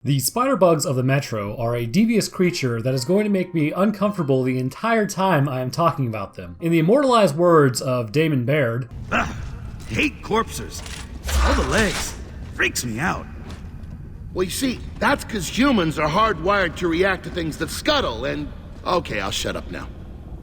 The spider bugs of the Metro are a devious creature that is going to make me uncomfortable the entire time I am talking about them. In the immortalized words of Damon Baird, hate corpses. All the legs. Freaks me out. Well, you see, that's because humans are hardwired to react to things that scuttle and... Okay, I'll shut up now.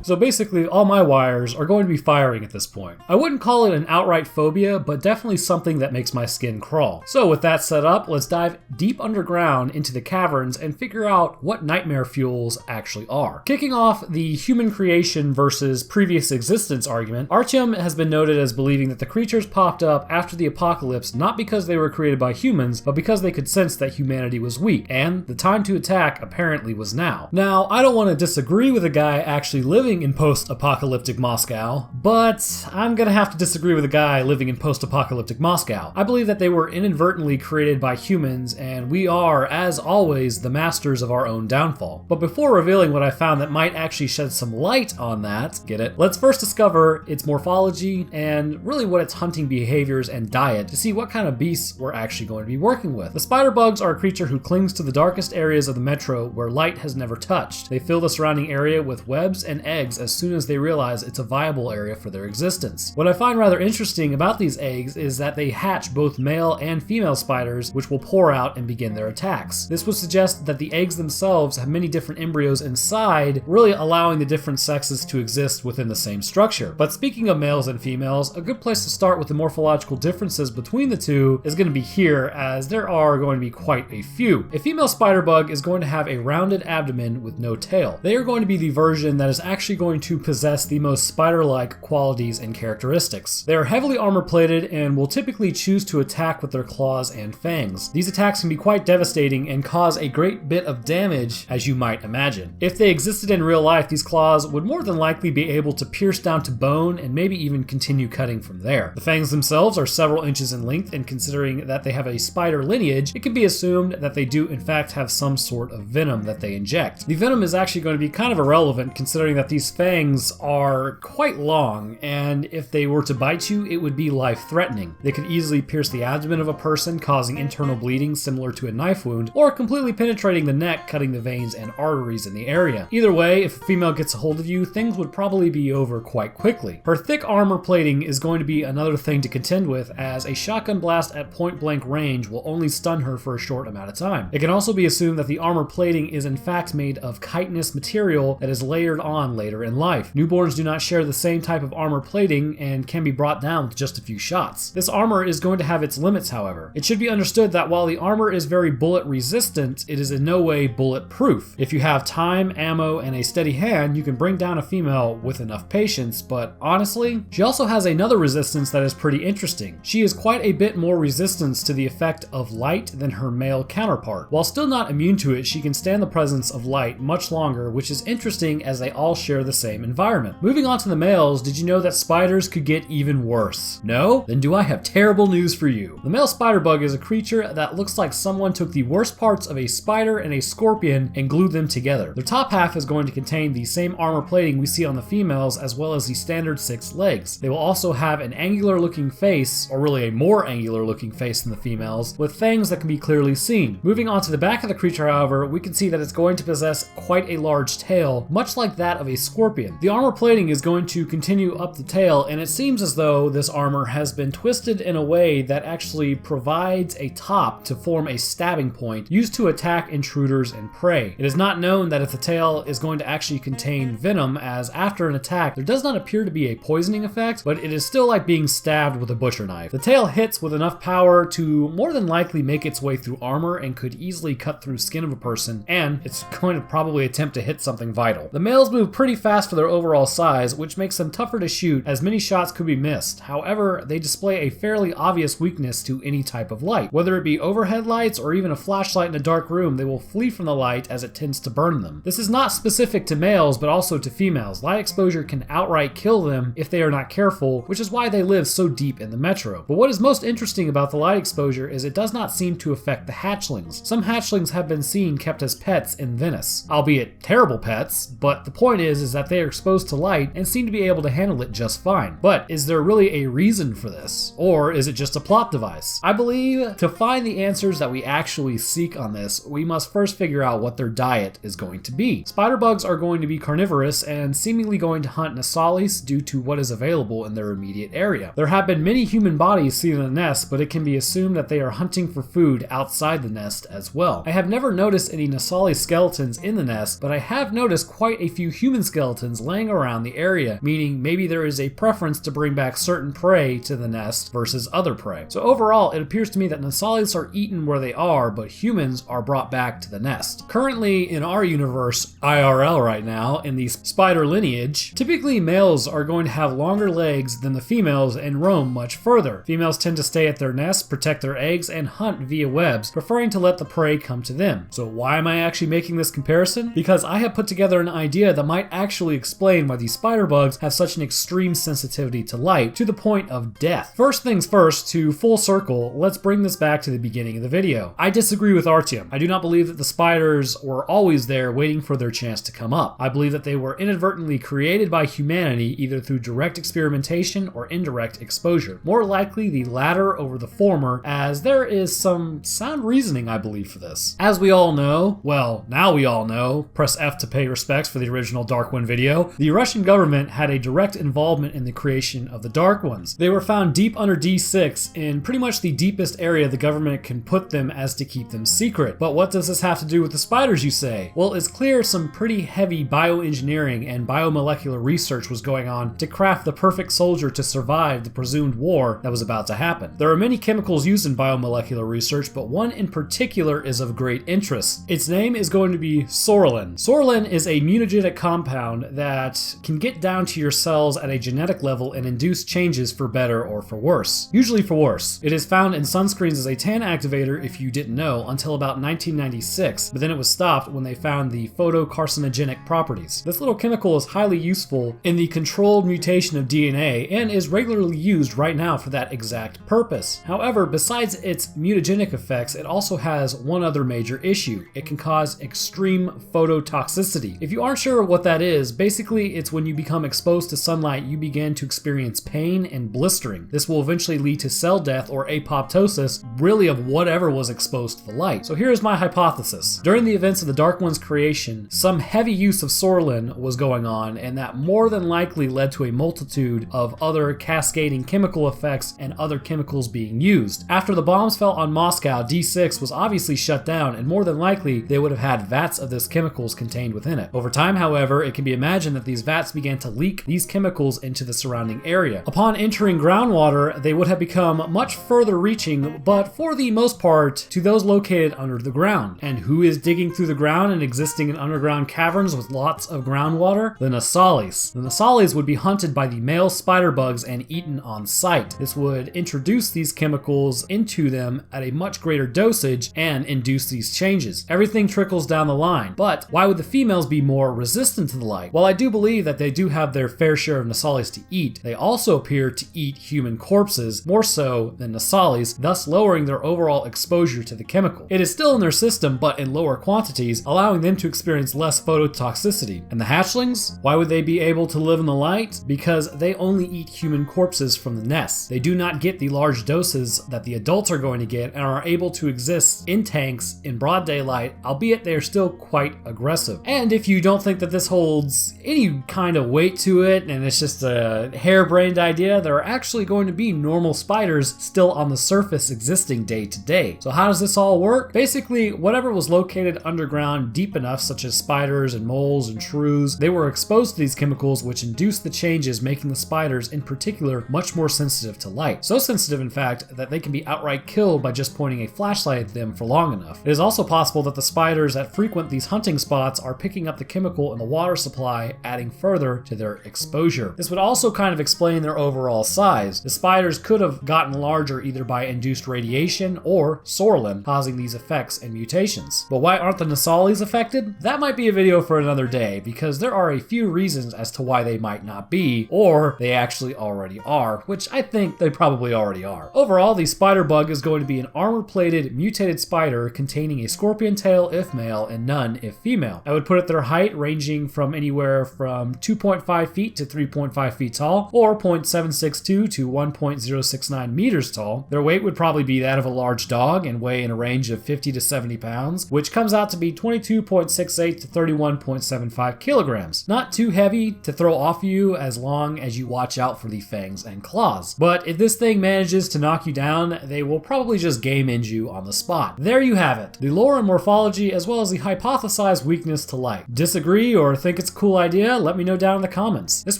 So basically, all my wires are going to be firing at this point. I wouldn't call it an outright phobia, but definitely something that makes my skin crawl. So with that set up, let's dive deep underground into the caverns and figure out what nightmare fuels actually are. Kicking off the human creation versus previous existence argument, Artyom has been noted as believing that the creatures popped up after the apocalypse not because they were created by humans, but because they could sense that humanity was weak, and the time to attack apparently was now. Now, I don't want to disagree with a guy actually living in post-apocalyptic Moscow, but I'm gonna have to disagree with a guy living in post-apocalyptic Moscow. I believe that they were inadvertently created by humans, and we are, as always, the masters of our own downfall. But before revealing what I found that might actually shed some light on that, get it? Let's first discover its morphology and really what its hunting behaviors and diet to see what kind of beasts we're actually going to be working with. The spider bugs are a creature who clings to the darkest areas of the Metro where light has never touched. They fill the surrounding area with webs and eggs as soon as they realize it's a viable area for their existence. What I find rather interesting about these eggs is that they hatch both male and female spiders, which will pour out and begin their attacks. This would suggest that the eggs themselves have many different embryos inside, really allowing the different sexes to exist within the same structure. But speaking of males and females, a good place to start with the morphological differences between the two is going to be here, as there are going to be quite a few. A female spider bug is going to have a rounded abdomen with no tail. They are going to be the version that is actually going to possess the most spider-like qualities and characteristics. They are heavily armor-plated and will typically choose to attack with their claws and fangs. These attacks can be quite devastating and cause a great bit of damage, as you might imagine. If they existed in real life, these claws would more than likely be able to pierce down to bone and maybe even continue cutting from there. The fangs themselves are several inches in length, and considering that they have a spider lineage, it can be assumed that they do in fact have some sort of venom that they inject. The venom is actually going to be kind of irrelevant, considering that these fangs are quite long, and if they were to bite you, it would be life-threatening. They could easily pierce the abdomen of a person, causing internal bleeding similar to a knife wound, or completely penetrating the neck, cutting the veins and arteries in the area. Either way, if a female gets a hold of you, things would probably be over quite quickly. Her thick armor plating is going to be another thing to contend with, as a shotgun blast at point-blank range will only stun her for a short amount of time. It can also be assumed that the armor plating is in fact made of chitinous material that is layered on later in life. Newborns do not share the same type of armor plating and can be brought down with just a few shots. This armor is going to have its limits, however. It should be understood that while the armor is very bullet resistant, it is in no way bulletproof. If you have time, ammo, and a steady hand, you can bring down a female with enough patience, but honestly, she also has another resistance that is pretty interesting. She is quite a bit more resistant to the effect of light than her male counterpart. While still not immune to it, she can stand the presence of light much longer, which is interesting as they all share the same environment. Moving on to the males, did you know that spiders could get even worse? No? Then do I have terrible news for you. The male spider bug is a creature that looks like someone took the worst parts of a spider and a scorpion and glued them together. Their top half is going to contain the same armor plating we see on the females, as well as the standard 6 legs. They will also have an angular looking face, or really a more angular looking face than the females, with fangs that can be clearly seen. Moving on to the back of the creature, however, we can see that it's going to possess quite a large tail, much like that of a scorpion. The armor plating is going to continue up the tail, and it seems as though this armor has been twisted in a way that actually provides a top to form a stabbing point used to attack intruders and prey. It is not known that if the tail is going to actually contain venom, as after an attack there does not appear to be a poisoning effect, but it is still like being stabbed with a butcher knife. The tail hits with enough power to more than likely make its way through armor and could easily cut through skin of a person, and it's going to probably attempt to hit something vital. The males move pretty fast for their overall size, which makes them tougher to shoot, as many shots could be missed. However, they display a fairly obvious weakness to any type of light. Whether it be overhead lights or even a flashlight in a dark room, they will flee from the light as it tends to burn them. This is not specific to males, but also to females. Light exposure can outright kill them if they are not careful, which is why they live so deep in the Metro. But what is most interesting about the light exposure is it does not seem to affect the hatchlings. Some hatchlings have been seen kept as pets in Venice, albeit terrible pets, but the point is is that they are exposed to light and seem to be able to handle it just fine. But is there really a reason for this? Or is it just a plot device? I believe to find the answers that we actually seek on this, we must first figure out what their diet is going to be. Spider bugs are going to be carnivorous and seemingly going to hunt Nassalis due to what is available in their immediate area. There have been many human bodies seen in the nest, but it can be assumed that they are hunting for food outside the nest as well. I have never noticed any Nassali skeletons in the nest, but I have noticed quite a few human skeletons laying around the area, meaning maybe there is a preference to bring back certain prey to the nest versus other prey. So overall, it appears to me that Nassalis are eaten where they are, but humans are brought back to the nest. Currently, in our universe, IRL right now, in the spider lineage, typically males are going to have longer legs than the females and roam much further. Females tend to stay at their nests, protect their eggs, and hunt via webs, preferring to let the prey come to them. So why am I actually making this comparison? Because I have put together an idea that might actually explain why these spider bugs have such an extreme sensitivity to light, to the point of death. First things first, to full circle, let's bring this back to the beginning of the video. I disagree with Artyom. I do not believe that the spiders were always there waiting for their chance to come up. I believe that they were inadvertently created by humanity either through direct experimentation or indirect exposure. More likely the latter over the former, as there is some sound reasoning I believe for this. As we all know, well, now we all know, press F to pay respects for the original Dark One video, the Russian government had a direct involvement in the creation of the Dark Ones. They were found deep under D6 in pretty much the deepest area the government can put them as to keep them secret. But what does this have to do with the spiders, you say? Well, it's clear some pretty heavy bioengineering and biomolecular research was going on to craft the perfect soldier to survive the presumed war that was about to happen. There are many chemicals used in biomolecular research, but one in particular is of great interest. Its name is going to be Psoralen. Psoralen is a mutagenic compound that can get down to your cells at a genetic level and induce changes for better or for worse. Usually for worse. It is found in sunscreens as a tan activator, if you didn't know, until about 1996, but then it was stopped when they found the photocarcinogenic properties. This little chemical is highly useful in the controlled mutation of DNA and is regularly used right now for that exact purpose. However, besides its mutagenic effects, it also has one other major issue. It can cause extreme phototoxicity. If you aren't sure what that is, basically it's when you become exposed to sunlight, you begin to experience pain and blistering. This will eventually lead to cell death or apoptosis, really of whatever was exposed to the light. So here's my hypothesis. During the events of the Dark One's creation, some heavy use of Psoralen was going on, and that more than likely led to a multitude of other cascading chemical effects and other chemicals being used. After the bombs fell on Moscow, D6 was obviously shut down, and more than likely they would have had vats of this chemicals contained within it. Over time, however, it can be imagined that these vats began to leak these chemicals into the surrounding area. Upon entering groundwater, they would have become much further reaching, but for the most part, to those located under the ground. And who is digging through the ground and existing in underground caverns with lots of groundwater? The Nassalis. The Nassalis would be hunted by the male spider bugs and eaten on sight. This would introduce these chemicals into them at a much greater dosage and induce these changes. Everything trickles down the line, but why would the females be more resistant to the light? While I do believe that they do have their fair share of Nassalis to eat, they also appear to eat human corpses more so than Nassalis, thus lowering their overall exposure to the chemical. It is still in their system, but in lower quantities, allowing them to experience less phototoxicity. And the hatchlings? Why would they be able to live in the light? Because they only eat human corpses from the nests. They do not get the large doses that the adults are going to get and are able to exist in tanks in broad daylight, albeit they are still quite aggressive. And if you don't think that this holds any kind of weight to it and it's just a harebrained idea, there are actually going to be normal spiders still on the surface existing day to day. So how does this all work? Basically, whatever was located underground deep enough, such as spiders and moles and shrews, they were exposed to these chemicals which induced the changes, making the spiders in particular much more sensitive to light. So sensitive, in fact, that they can be outright killed by just pointing a flashlight at them for long enough. It is also possible that the spiders that frequent these hunting spots are picking up the chemical in the water supply, adding further to their exposure. This would also kind of explain their overall size. The spiders could have gotten larger either by induced radiation or Psoralen causing these effects and mutations. But why aren't the Nassalis affected? That might be a video for another day, because there are a few reasons as to why they might not be, or they actually already are, which I think they probably already are. Overall, the spider bug is going to be an armor-plated, mutated spider containing a scorpion tail if male and none if female. I would put at their height ranging from from anywhere from 2.5 feet to 3.5 feet tall, or 0.762 to 1.069 meters tall. Their weight would probably be that of a large dog and weigh in a range of 50 to 70 pounds, which comes out to be 22.68 to 31.75 kilograms. Not too heavy to throw off you as long as you watch out for the fangs and claws. But if this thing manages to knock you down, they will probably just game end you on the spot. There you have it, the lore and morphology as well as the hypothesized weakness to light. Disagree or think it's a cool idea? Let me know down in the comments. This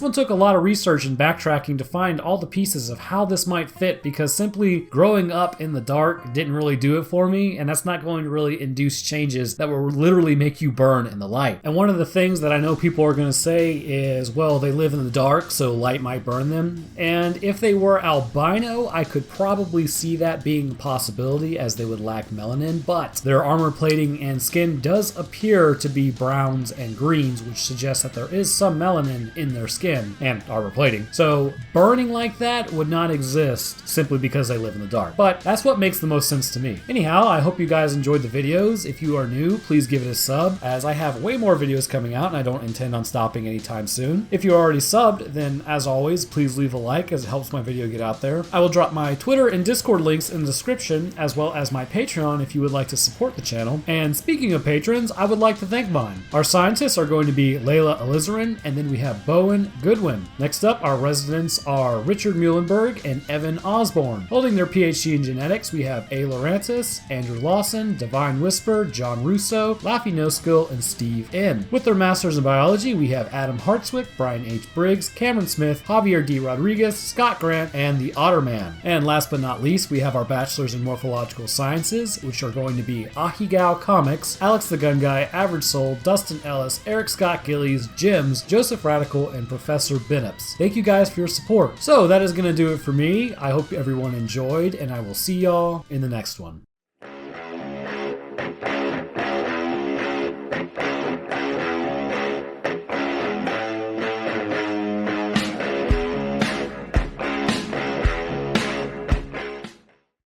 one took a lot of research and backtracking to find all the pieces of how this might fit, because simply growing up in the dark didn't really do it for me, and that's not going to really induce changes that will literally make you burn in the light. And one of the things that I know people are going to say is, well, they live in the dark, so light might burn them. And if they were albino, I could probably see that being a possibility, as they would lack melanin, but their armor plating and skin does appear to be browns and greens, which suggests that there is some melanin in their skin and armor plating. So burning like that would not exist simply because they live in the dark. But that's what makes the most sense to me. Anyhow, I hope you guys enjoyed the videos. If you are new, please give it a sub, as I have way more videos coming out and I don't intend on stopping anytime soon. If you're already subbed, then as always, please leave a like, as it helps my video get out there. I will drop my Twitter and Discord links in the description, as well as my Patreon if you would like to support the channel. And speaking of patrons, I would like to thank mine. Our scientists are going to be Layla Alizarin, and then we have Bowen Goodwin. Next up, our residents are Richard Muhlenberg and Evan Osborne. Holding their PhD in genetics, we have A. Laurentis, Andrew Lawson, Divine Whisper, John Russo, Laffy No Skill, and Steve N. With their masters in biology, we have Adam Hartswick, Brian H. Briggs, Cameron Smith, Javier D. Rodriguez, Scott Grant, and the Otterman. And last but not least, we have our bachelors in morphological sciences, which are going to be Ahigao Comics, Alex the Gun Guy, Average Soul, Dustin Ellis, Eric Scott Gillies, Jims, Joseph Radical, and Professor Binnops. Thank you guys for your support. So that is going to do it for me. I hope everyone enjoyed, and I will see y'all in the next one.